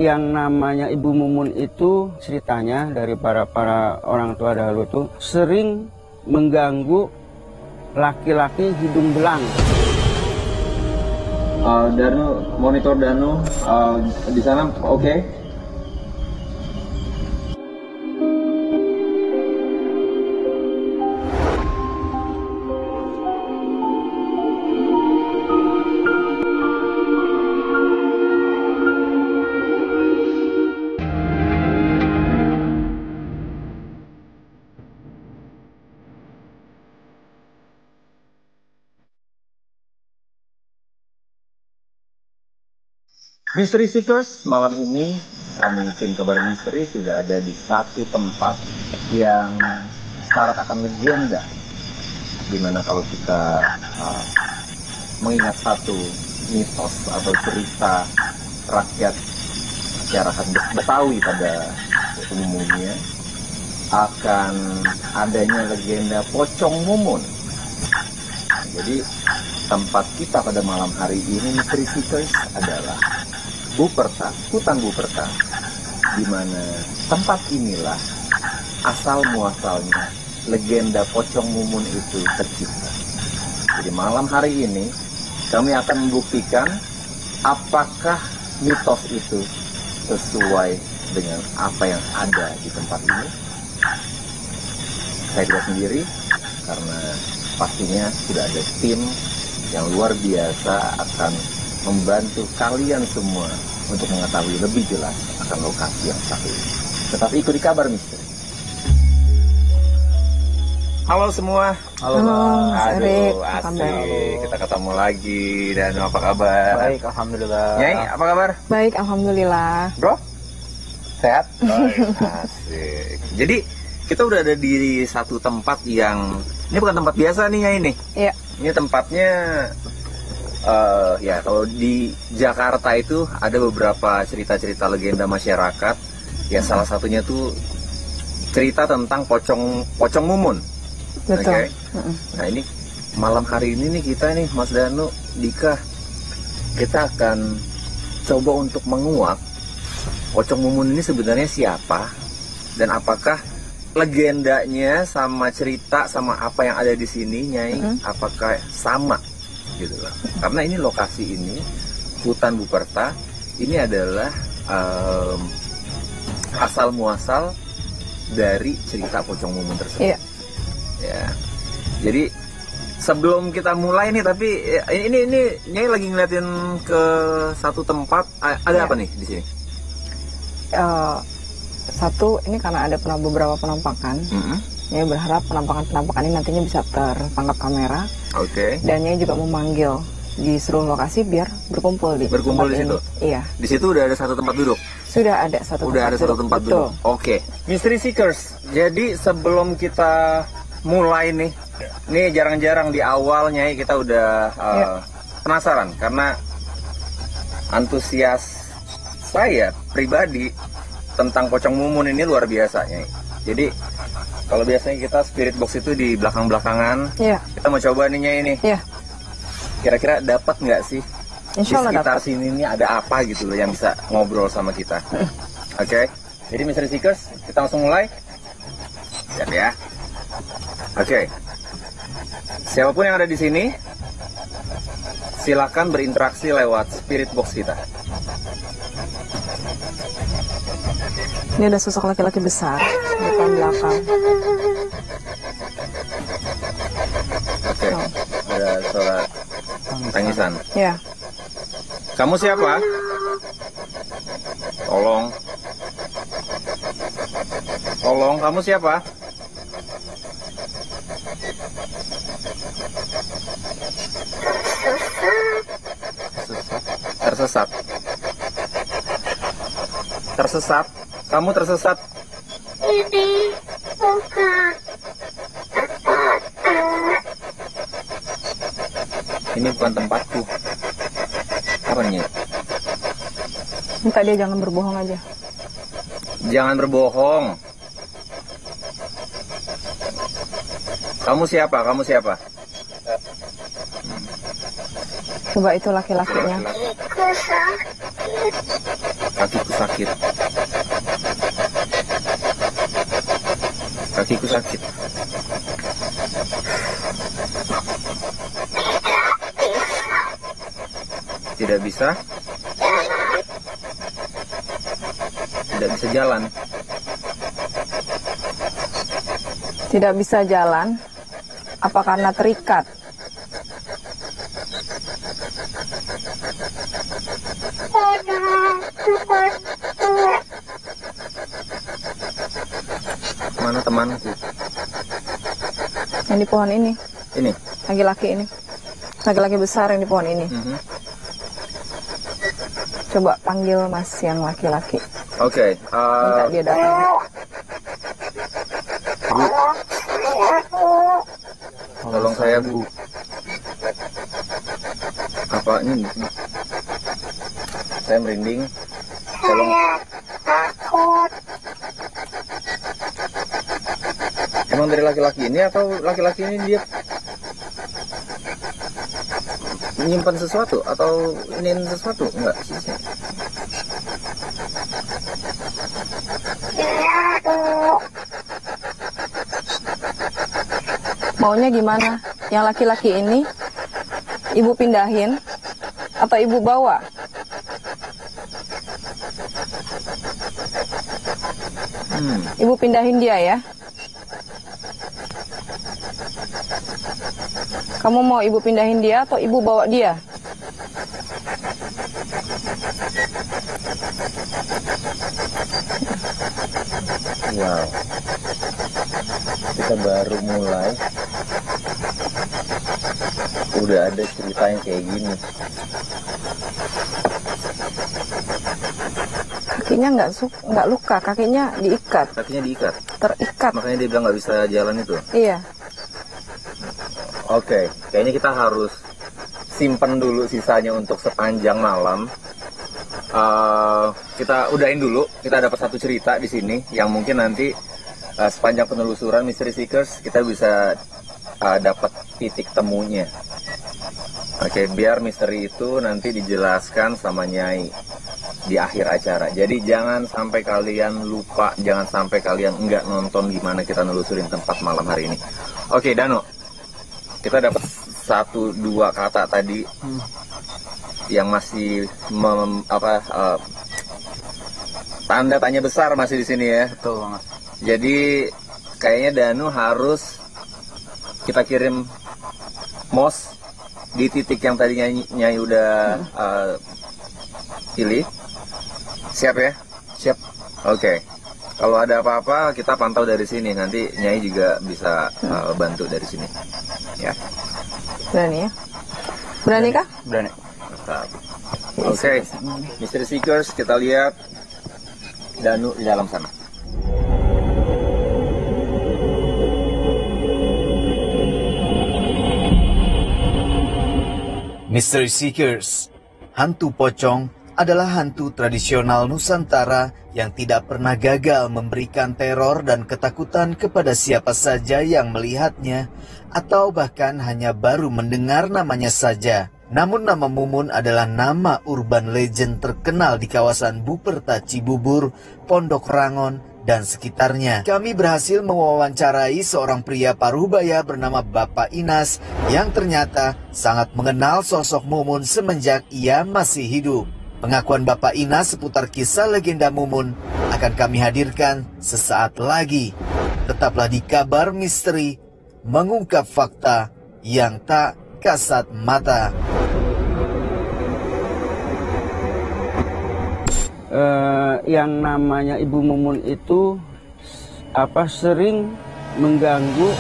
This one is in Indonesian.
yang namanya Ibu Mumun itu ceritanya dari para orang tua dahulu tuh sering mengganggu laki-laki hidung belang. Danu, monitor Danu di sana oke? Mystery Seekers, malam ini kami tim Kabar Misteri sudah ada di satu tempat yang syarat akan legenda. Dimana kalau kita mengingat satu mitos atau cerita rakyat masyarakat Betawi pada umumnya, akan adanya legenda Pocong Mumun. Jadi tempat kita pada malam hari ini Mystery Seekers adalah Buperta, hutan Buperta, di mana tempat inilah asal muasalnya legenda Pocong Mumun itu tercipta. Jadi malam hari ini kami akan membuktikan apakah mitos itu sesuai dengan apa yang ada di tempat ini. Saya tidak sendiri karena pastinya sudah ada tim yang luar biasa akan membantu kalian semua untuk mengetahui lebih jelas akan lokasi yang satu ini. Tetap ikuti Kabar Misteri. Halo semua. Halo, Mas Erik. Asik. Kita ketemu lagi. Dan apa kabar? Baik, alhamdulillah. Nyai, apa kabar? Baik, alhamdulillah. Bro? Sehat? Asik. Jadi kita udah ada di satu tempat yang ini bukan tempat biasa nih Nyai nih. Iya. Ini tempatnya ya kalau di Jakarta itu ada beberapa cerita-cerita legenda masyarakat. Ya salah satunya tuh cerita tentang Pocong Mumun. Betul. Okay? Nah ini malam hari ini nih kita nih Mas Danu, Dika, kita akan coba untuk menguak Pocong Mumun ini sebenarnya siapa dan apakah legendanya sama cerita sama apa yang ada di sini Nyai apakah sama gitu loh. Karena ini lokasi ini hutan Buperta ini adalah asal muasal dari cerita Pocong Mumun tersebut. Iya. Ya. Jadi sebelum kita mulai nih tapi ini Nyai lagi ngeliatin ke satu tempat ada apa nih di sini? Satu ini karena ada beberapa penampakan. Nyai berharap penampakan ini nantinya bisa tertangkap kamera. Oke. Dan Nyai juga memanggil di seluruh lokasi biar berkumpul di situ. Iya. Di situ udah ada satu tempat duduk. Sudah ada satu tempat duduk. Oke. Mystery Seekers. Jadi sebelum kita mulai nih jarang-jarang di awal Nyai kita udah penasaran karena antusias saya pribadi tentang Pocong Mumun ini luar biasa Nyai. Jadi kalau biasanya kita spirit box itu di belakang-belakangan, kita mau coba nih Nyai ini. Kira-kira dapat nggak sih? Insya Allah di sekitar dapat. sini ini ada apa gitu loh yang bisa ngobrol sama kita. Oke. Jadi Mystery Seekers, kita langsung mulai. Siap ya. Oke. Siapapun yang ada di sini, silakan berinteraksi lewat spirit box kita. Ini ada sosok laki-laki besar di depan belakang. Oke. Ada suara tangisan. Ya. Kamu siapa? Tolong, kamu siapa? Tersesat. Kamu tersesat. Ini bukan tempatku. Ini bukan tempatku. Apa nih? Minta dia jangan berbohong aja. Jangan berbohong. Kamu siapa? Coba itu laki-lakinya. Kakiku sakit. Kakiku sakit. Kakiku sakit. Tidak bisa. Tidak bisa jalan. Tidak bisa jalan. Apa karena terikat? Mana temanku? Yang di pohon ini. Ini. Laki-laki ini. Laki-laki besar yang di pohon ini. Coba panggil mas yang laki-laki. Oke. Minta dia datang. Tolong saya, Bu. Apa ini? Saya merinding. Tolong. Emang dari laki-laki ini atau laki-laki ini dia menyimpan sesuatu atau ingin sesuatu? Enggak sih. Maunya gimana? Yang laki-laki ini ibu pindahin atau ibu bawa? Ibu pindahin dia ya. Kamu mau ibu pindahin dia atau ibu bawa dia? Wow. Kita baru mulai. Udah ada cerita yang kayak gini. Kakinya nggak luka, kakinya diikat. Kakinya diikat. Terikat. Makanya dia bilang nggak bisa jalan itu. Iya. Oke, kayaknya kita harus simpen dulu sisanya untuk sepanjang malam. Kita udahin dulu. Kita dapat satu cerita di sini yang mungkin nanti sepanjang penelusuran Mystery Seekers kita bisa dapat titik temunya. Oke, biar misteri itu nanti dijelaskan sama Nyai di akhir acara. Jadi jangan sampai kalian lupa, jangan sampai kalian enggak nonton gimana kita nelusurin tempat malam hari ini. Oke, Dano, kita dapat 1-2 kata tadi yang masih tanda tanya besar masih di sini ya. Betul banget. Jadi kayaknya Danu harus kita kirim mos di titik yang tadinya Nyai udah pilih. Siap ya? Siap. Oke. Kalau ada apa-apa kita pantau dari sini. Nanti Nyai juga bisa bantu dari sini. Ya. Berani ya? Berani kah? Berani. Mantap. Oke. Mystery Seekers, kita lihat Danu di dalam sana. Mystery Seekers, hantu pocong adalah hantu tradisional Nusantara yang tidak pernah gagal memberikan teror dan ketakutan kepada siapa saja yang melihatnya atau bahkan hanya baru mendengar namanya saja. Namun nama Mumun adalah nama urban legend terkenal di kawasan Buperta Cibubur, Pondok Rangon, dan sekitarnya. Kami berhasil mewawancarai seorang pria Parubaya bernama Bapak Inas yang ternyata sangat mengenal sosok Mumun semenjak ia masih hidup. Pengakuan Bapak Inas seputar kisah legenda Mumun akan kami hadirkan sesaat lagi. Tetaplah di Kabar Misteri, mengungkap fakta yang tak kasat mata. Yang namanya Ibu Mumun itu sering mengganggu